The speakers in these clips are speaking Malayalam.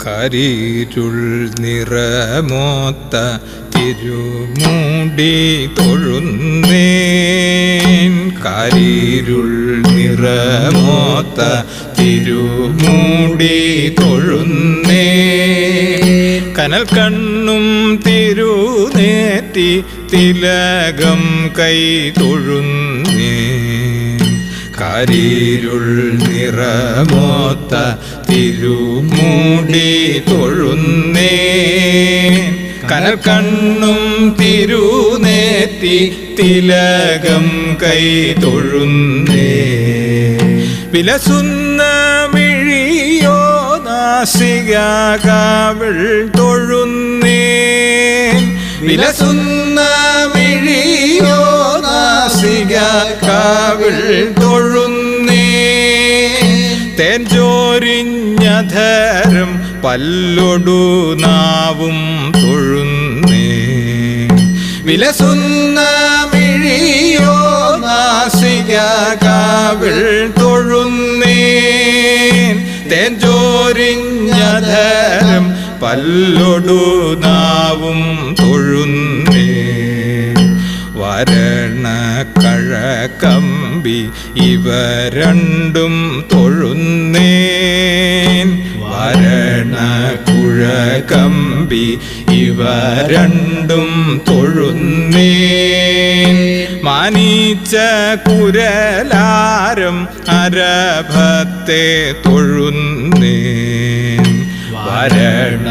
കരിരുൾ നിറമോത്ത തിരുമുടി തൊഴുന്നേൻ. കരിരുൾ നിറമോത്ത തിരുമുടി തൊഴുന്നേൻ. കനൽ കണ്ണും തിരുനേറ്റി തിലകം കൈ തൊഴുന്നേൻ. കരിരുൾ നിറമോത്ത തിരുമുടി തൊഴുന്നേൻ. കനൽ കണ്ണും തിരുനേറ്റി തിലകം കൈ തൊഴുന്നേൻ. വിലസുന്ന മിഴിയോ നാസികാവിൾ തൊഴുന്നേൻ. വിലസുന്ന മിഴിയോ നാസികാവിൾ തൊഴുന്നേൻ. തേൻ ചോരിഞ്ഞധരം പല്ലൊടു നാവും തൊഴുന്നേൻ. വിലസുന്ന മിഴിയോ നാസികാവിൾ തൊഴുന്നേൻ. തേൻ ചോരിഞ്ഞധരം പല്ലൊടു നാവും തൊഴുന്നേൻ. വരണ കഴകമ്പി ഇവ രണ്ടും തൊഴുന്നേൻ. വരണ കുഴകമ്പി ഇവ രണ്ടും തൊഴുന്നേൻ. മാനിച്ച കുരലാരം അരഭത്തെ തൊഴുന്നേൻ. വരണ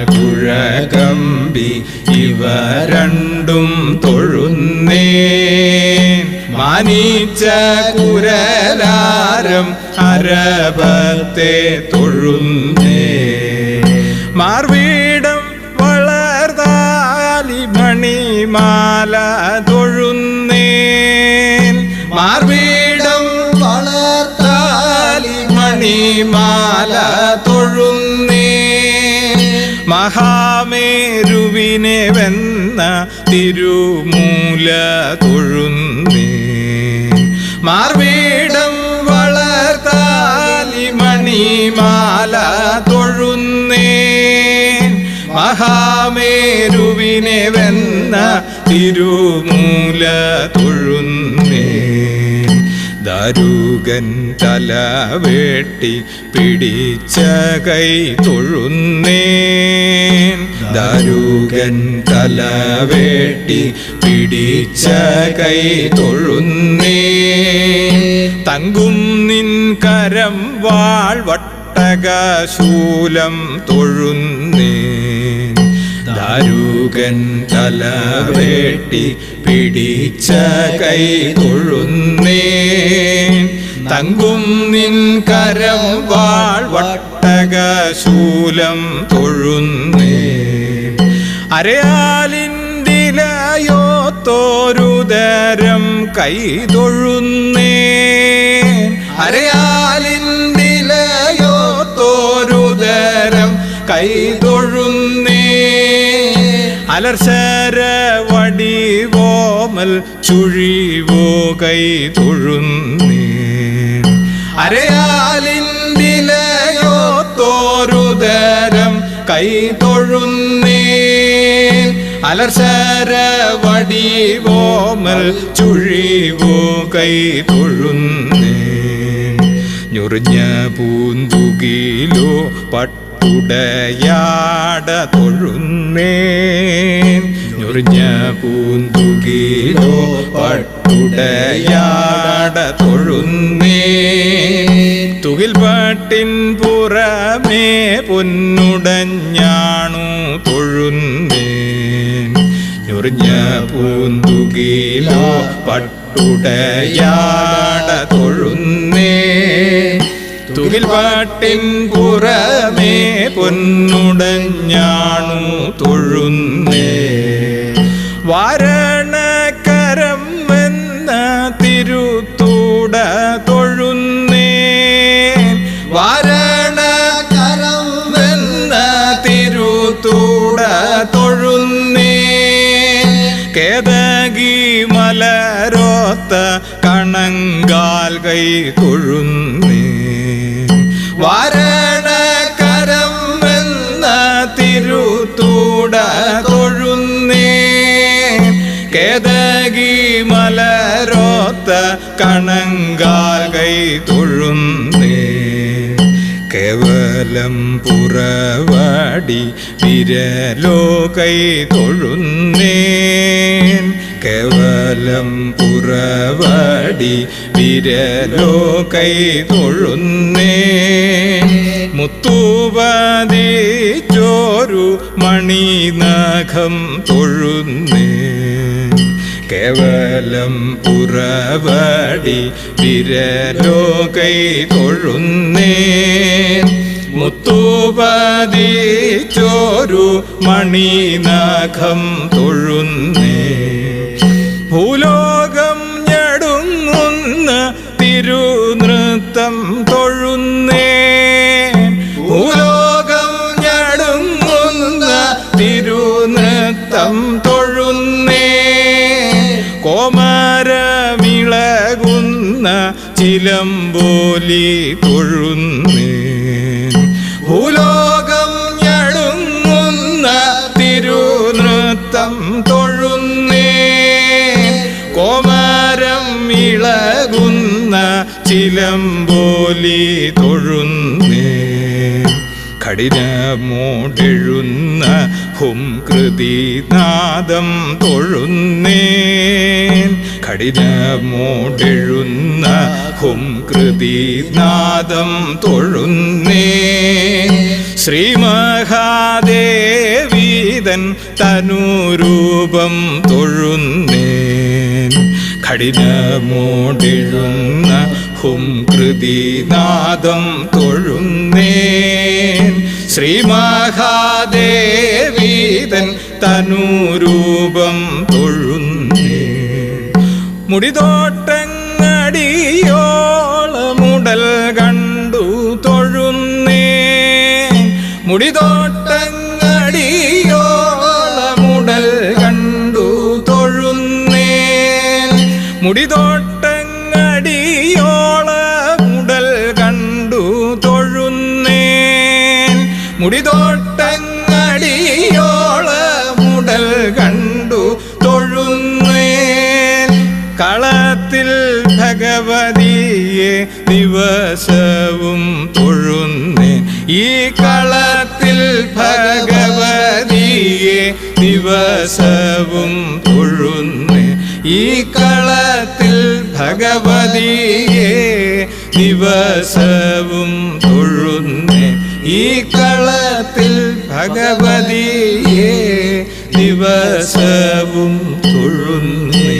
കുഴകമ്പി ഇവ രണ്ടും തൊഴുന്നേൻ. മാനിച്ച കുരലാരം അരഭത്തെ തൊഴുന്നേൻ. മാർവീടം വളർതാലി മണിമാല തൊഴുന്നേൻ. മാർവീടം വളർത്താലി മണിമാല തൊഴുന്നേൻ. മഹാമേരുവിനെ വെന്ന തിരുമൂല തൊഴുന്നേൻ. മാർവീടം വളർത്താലി മണിമാല തൊഴുന്നേൻ. മഹാമേരുവിനെ വെന്ന തിരുമൂല തൊഴുന്നേൻ. ദാരുകൻ തലവേട്ടി പിടിച്ച കൈ തൊഴുന്നേൻ. ദാരുകൻ തലവേട്ടി പിടിച്ച കൈ തൊഴുന്നേൻ. തങ്കും നിൻ കരം വാൾ വട്ടകശൂലം തൊഴുന്നേൻ. ദാരുകൻ തലവേട്ടി പിടിച്ച കൈ തൊഴുന്നേൻ. തങ്കും നിൻ കരം വാൾ വട്ടകശൂലം തൊഴുന്നേൻ. അരയാലിന്തിലയോ തോരുദരം കൈ തൊഴുന്നേൻ. അരയാലിന്തിലയോ തോരുദരം കൈ തൊഴുന്നേൻ. അലർശര വടിവോമൽ ചുഴിവോ കൈ തൊഴുന്നേൻ. അരയാലിന്തിലയോ തോരുദരം കൈ തൊഴുന്നേൻ. അലർശര വടിവോമൽ ചുഴിവോ കൈ തൊഴുന്നേൻ. ഞൊറിഞ്ഞ പൂന്തുകിലോ പട്ടുടയാട തൊഴുന്നേൻ. ഞൊറിഞ്ഞ പൂന്തുകിലോ പട്ടുടയാട തൊഴുന്നേൻ. തുകിൽപാട്ടിൻ പുറമേ പൊന്നുടഞ്ഞാണു തൊഴുന്നേൻ. ഞൊറിഞ്ഞ പൂന്തുകിലോ പട്ടുടയാട തൊഴുന്നേൻ. തുകിൽപാട്ടിൻ പുറമേ പൊന്നുടഞ്ഞാണു തൊഴുന്നേൻ. വാരണക്കരം എന്ന തിരുത്തൂട തൊഴുന്നേൻ. വാരണക്കരം എന്ന തിരുത്തൂട തൊഴുന്നേൻ. കേതകി മലരോത്ത കണങ്കാൽ കൈ തൊഴുന്നേൻ. വാരണക്കരം എന്ന കണങ്കാൽ കൈ തൊഴുന്നേ കേവലം പുറവാടി വിരലോ കൈ തൊഴുന്നേൻ കേവലം പുറവാടി വിരലോ കൈ തൊഴുന്നേൻ മുത്തുപതിച്ചോരു മണിനഖം തൊഴുന്നേൻ കേവലം പുറവാടി വിരലോ കൈ തൊഴുന്നേൻ മുത്തുപതിച്ചോരു മണിനഖം തൊഴുന്നേൻ ഭൂലോകം ഞടുങ്ങുന്ന തിരുനൃത്തം തൊഴുന്നേൻ ഭൂലോകം ഞടുങ്ങുന്ന തിരുനൃത്തം തൊഴുന്നേൻ കോമരമിളകുന്ന ചിലമ്പോലി തൊഴുന്നേൻ ഭൂലോകം ഞടുങ്ങുന്ന തിരുനൃത്തം തൊഴുന്നേൻ കോമരം ഇളകുന്ന ചിലമ്പോലി തൊഴുന്നേൻ കഠിനമോടെഴുന്ന ഹും കൃതിനാദം തൊഴുന്നേൻ കഠിനമോടെഴുന്ന ഹും കൃതിനാദം തൊഴുന്നേൻ ശ്രീമഹാദേവീതൻ തനുരൂപം തൊഴുന്നേൻ കഠിനമോടെഴുന്ന ഹും കൃതിനാദം തൊഴുന്നേൻ ശ്രീമഹാദേവീതൻ തനുരൂപം തൊഴുന്നേൻ മുടിതോട്ടങ്ങടിയോളമുടൽ കണ്ടു തൊഴുന്നേൻ മുടിതോട്ടങ്ങടിയോളമുടൽ കണ്ടു തൊഴുന്നേൻ മുടിതോട്ടങ്ങടിയോളമുടൽ കണ്ടു തൊഴുന്നേൻ മുടിതോട്ടങ്ങടിയോളമുടൽ കണ്ടു തൊഴുന്നേൻ കളത്തിൽ ഭഗവതിയെ ദിവസവും തൊഴുന്നേൻ ഈ കളത്തിൽ ഭഗവതിയെ ദിവസവും തൊഴുന്നേൻ ഈ കളത്തിൽ ഭഗവതിയെ ദിവസവും തൊഴുന്നേൻ ഈ കളത്തിൽ ഭഗവതിയെ ദിവസവും തൊഴുന്നേൻ